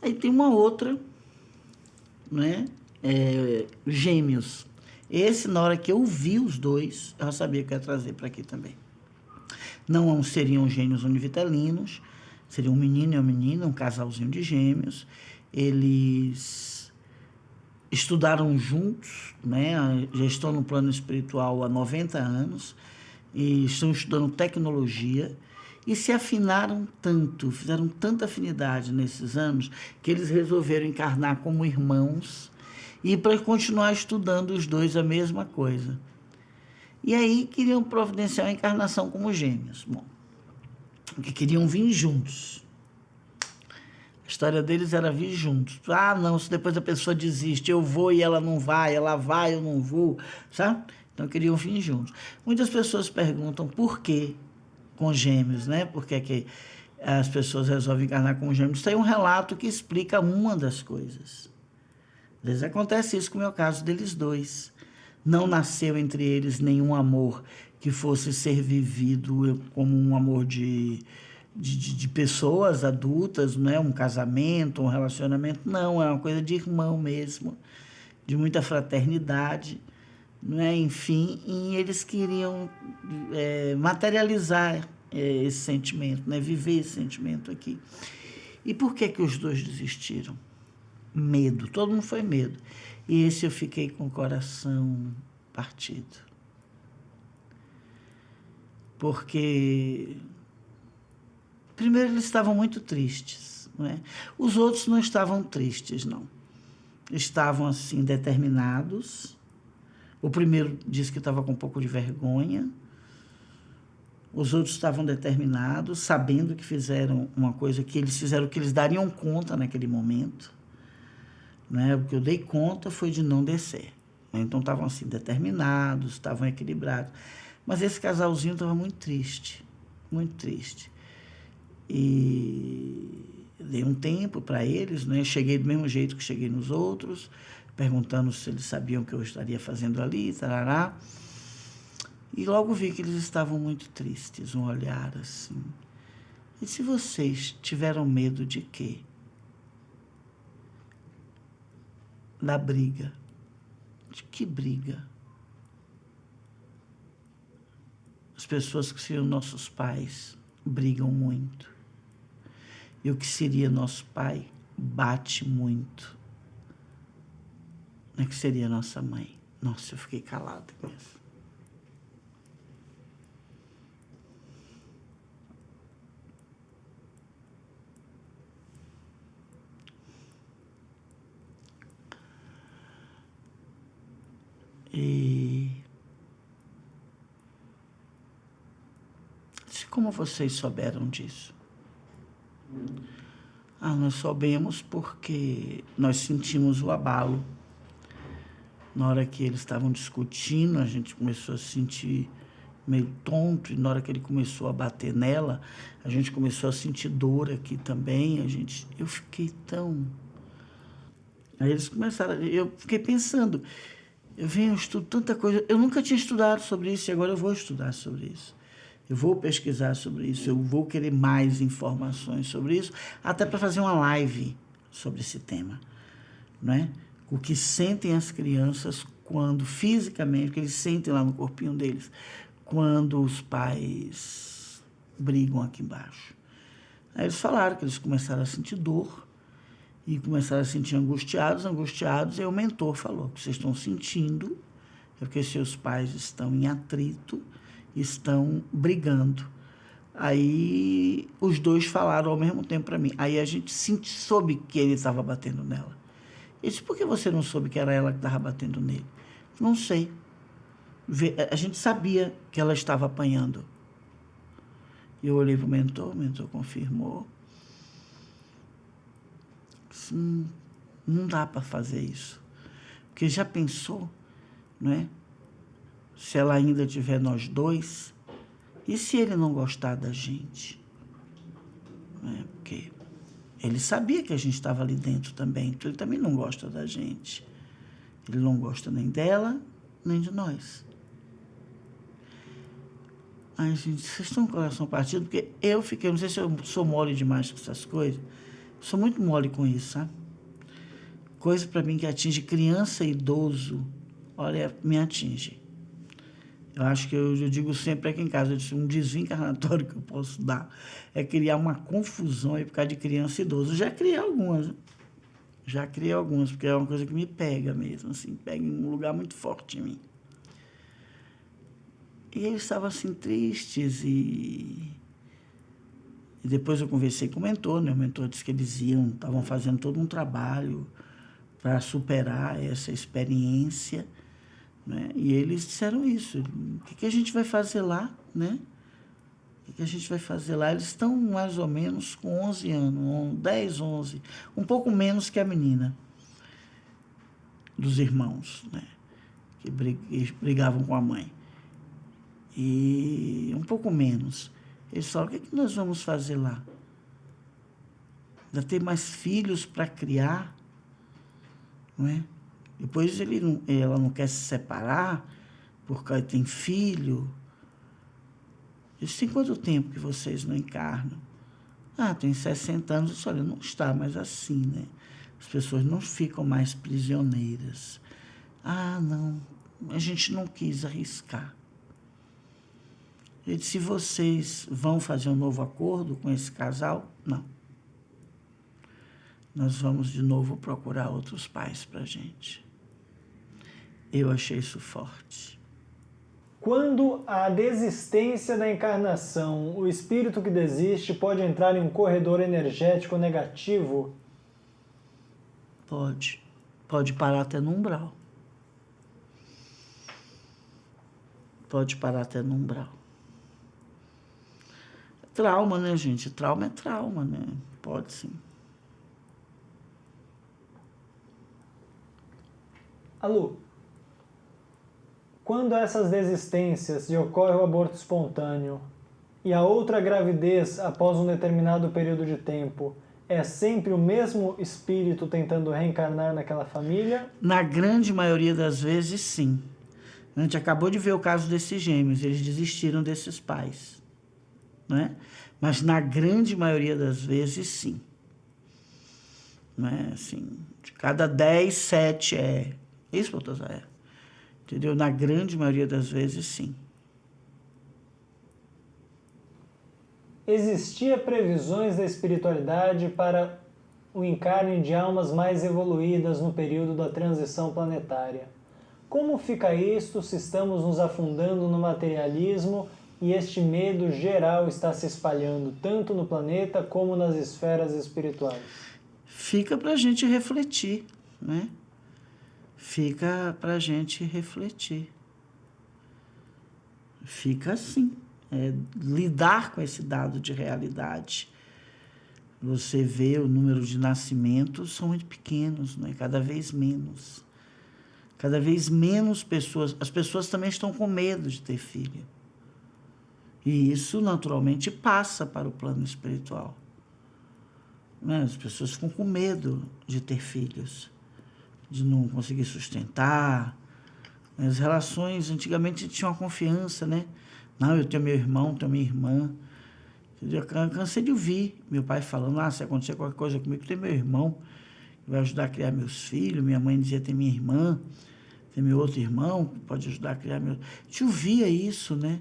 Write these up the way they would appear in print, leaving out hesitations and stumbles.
Aí tem uma outra, né? Gêmeos. Esse, na hora que eu vi os dois, eu já sabia que eu ia trazer para aqui também. Não seriam gêmeos univitelinos, seria um menino e uma menina, um casalzinho de gêmeos. Eles estudaram juntos, né? Já estão no plano espiritual há 90 anos e estão estudando tecnologia e se afinaram tanto, fizeram tanta afinidade nesses anos que eles resolveram encarnar como irmãos e para continuar estudando os dois a mesma coisa. E aí queriam providenciar a encarnação como gêmeos. Bom, porque queriam vir juntos. A história deles era vir juntos. Ah, não, se depois a pessoa desiste, eu vou e ela não vai, ela vai, eu não vou, sabe? Então queriam vir juntos. Muitas pessoas perguntam por que com gêmeos, né? Por que as pessoas resolvem encarnar com gêmeos? Tem um relato que explica uma das coisas. Às vezes acontece isso com o meu caso deles dois. Não nasceu entre eles nenhum amor que fosse ser vivido como um amor de pessoas adultas, né? Um casamento, um relacionamento. Não, é uma coisa de irmão mesmo, de muita fraternidade, né? Enfim, e eles queriam materializar esse sentimento, né? Viver esse sentimento aqui. E por que os dois desistiram? Medo, todo mundo foi medo. E esse eu fiquei com o coração partido. Porque, primeiro, eles estavam muito tristes, não é? Os outros não estavam tristes, não. Estavam, assim, determinados. O primeiro disse que estava com um pouco de vergonha. Os outros estavam determinados, sabendo que fizeram uma coisa que eles fizeram, que eles dariam conta naquele momento. Né? O que eu dei conta foi de não descer. Então estavam assim, determinados, estavam equilibrados. Mas esse casalzinho estava muito triste, muito triste. E dei um tempo para eles, né? Cheguei do mesmo jeito que cheguei nos outros, perguntando se eles sabiam o que eu estaria fazendo ali, tarará. E logo vi que eles estavam muito tristes, um olhar assim. E se vocês tiveram medo de quê? Da briga. De que briga? As pessoas que seriam nossos pais brigam muito. E o que seria nosso pai bate muito. O que seria nossa mãe? Nossa, eu fiquei calado com isso. E como vocês souberam disso? Nós soubemos porque nós sentimos o abalo. Na hora que eles estavam discutindo, a gente começou a se sentir meio tonto, e na hora que ele começou a bater nela, a gente começou a sentir dor aqui também. Eu fiquei tão... Aí eles começaram, eu fiquei pensando, eu estudo tanta coisa, eu nunca tinha estudado sobre isso e agora eu vou estudar sobre isso. Eu vou pesquisar sobre isso, eu vou querer mais informações sobre isso, até para fazer uma live sobre esse tema, não é? O que sentem as crianças quando, fisicamente, o que eles sentem lá no corpinho deles, quando os pais brigam aqui embaixo. Aí eles falaram que eles começaram a sentir dor e começaram a se sentir angustiados, e o mentor falou que vocês estão sentindo é porque seus pais estão em atrito, estão brigando. Aí os dois falaram ao mesmo tempo para mim. Aí a gente soube que ele estava batendo nela. Eu disse, por que você não soube que era ela que estava batendo nele? Não sei. A gente sabia que ela estava apanhando. E eu olhei para o mentor confirmou. Não dá para fazer isso. Porque já pensou, não é? Se ela ainda tiver nós dois, e se ele não gostar da gente? Não é? Porque ele sabia que a gente estava ali dentro também, então ele também não gosta da gente. Ele não gosta nem dela, nem de nós. Ai, gente, vocês estão com o coração partido, porque eu fiquei, não sei se eu sou mole demais com essas coisas, Sou muito mole com isso, sabe? Coisa para mim que atinge criança e idoso, olha, me atinge. Eu acho que eu digo sempre aqui em casa, um desvio encarnatório que eu posso dar é criar uma confusão aí por causa de criança e idoso. Eu já criei algumas, porque é uma coisa que me pega mesmo, assim, pega em um lugar muito forte em mim. E eles estavam assim tristes e depois eu conversei com o mentor, né? O mentor disse que eles estavam fazendo todo um trabalho para superar essa experiência, né? E eles disseram isso, o que a gente vai fazer lá, né? O que a gente vai fazer lá? Eles estão mais ou menos com 11 anos, 10, 11, um pouco menos que a menina dos irmãos, né? Que brigavam com a mãe. E um pouco menos. Eles falaram, o que nós vamos fazer lá? Ainda ter mais filhos para criar, não é? Depois ela não quer se separar, porque tem filho. Eles tem quanto tempo que vocês não encarnam? Ah, tem 60 anos. Eu disse, olha, não está mais assim, né? As pessoas não ficam mais prisioneiras. Ah, não, a gente não quis arriscar. Ele disse, se vocês vão fazer um novo acordo com esse casal, não. Nós vamos de novo procurar outros pais para a gente. Eu achei isso forte. Quando há desistência da encarnação, o espírito que desiste pode entrar em um corredor energético negativo? Pode. Pode parar até no umbral. Pode parar até no umbral. Trauma, né, gente? Trauma é trauma, né? Pode sim. Alô, quando essas desistências e ocorre o aborto espontâneo e a outra gravidez após um determinado período de tempo, é sempre o mesmo espírito tentando reencarnar naquela família? Na grande maioria das vezes, sim. A gente acabou de ver o caso desses gêmeos, eles desistiram desses pais, né? Mas na grande maioria das vezes, sim. Né? Assim, de cada 10, 7 é... Isso, Baltazar, entendeu? Na grande maioria das vezes, sim. Existia previsões da espiritualidade para o encarne de almas mais evoluídas no período da transição planetária. Como fica isto se estamos nos afundando no materialismo e este medo geral está se espalhando tanto no planeta como nas esferas espirituais? Fica para a gente refletir, né? Fica para a gente refletir. Fica assim. Lidar com esse dado de realidade. Você vê o número de nascimentos são muito pequenos, né? Cada vez menos. Cada vez menos pessoas. As pessoas também estão com medo de ter filho. E isso, naturalmente, passa para o plano espiritual. Né? As pessoas ficam com medo de ter filhos, de não conseguir sustentar. As relações, antigamente, tinham uma confiança, né? Não, eu tenho meu irmão, tenho minha irmã. Eu cansei de ouvir meu pai falando, se acontecer qualquer coisa comigo, tem meu irmão, que vai ajudar a criar meus filhos. Minha mãe dizia, tem minha irmã, tem meu outro irmão, que pode ajudar a criar meus... A gente ouvia isso, né?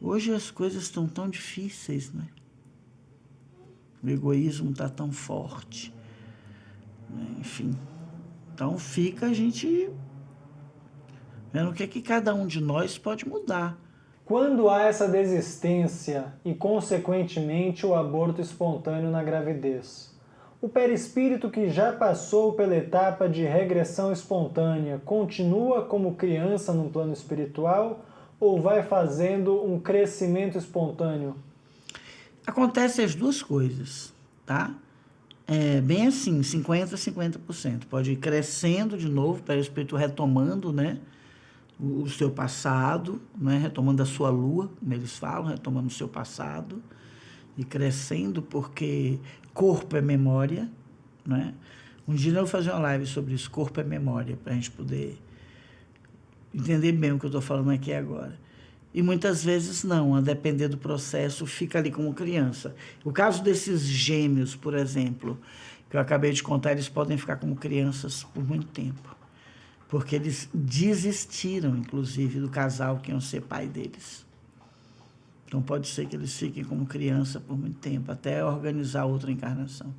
Hoje as coisas estão tão difíceis, né? O egoísmo está tão forte. Né? Enfim. Então fica a gente vendo o que cada um de nós pode mudar. Quando há essa desistência e, consequentemente, o aborto espontâneo na gravidez, o perispírito que já passou pela etapa de regressão espontânea continua como criança no plano espiritual ou vai fazendo um crescimento espontâneo? Acontece as duas coisas, tá? É bem assim, 50% a 50%. Pode ir crescendo de novo, o perispírito retomando, né? O seu passado, né? Retomando a sua lua, como eles falam, retomando o seu passado e crescendo, porque corpo é memória, né? Um dia eu vou fazer uma live sobre isso, corpo é memória, para a gente poder entender bem o que eu estou falando aqui agora. E muitas vezes não, a depender do processo, fica ali como criança. O caso desses gêmeos, por exemplo, que eu acabei de contar, eles podem ficar como crianças por muito tempo. Porque eles desistiram, inclusive, do casal que iam ser pai deles. Então pode ser que eles fiquem como criança por muito tempo, até organizar outra encarnação.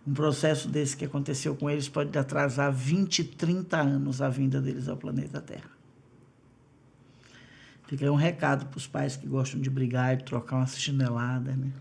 Um processo desse que aconteceu com eles pode atrasar 20, 30 anos a vinda deles ao planeta Terra. Fica aí um recado para os pais que gostam de brigar e trocar uma chinelada, né?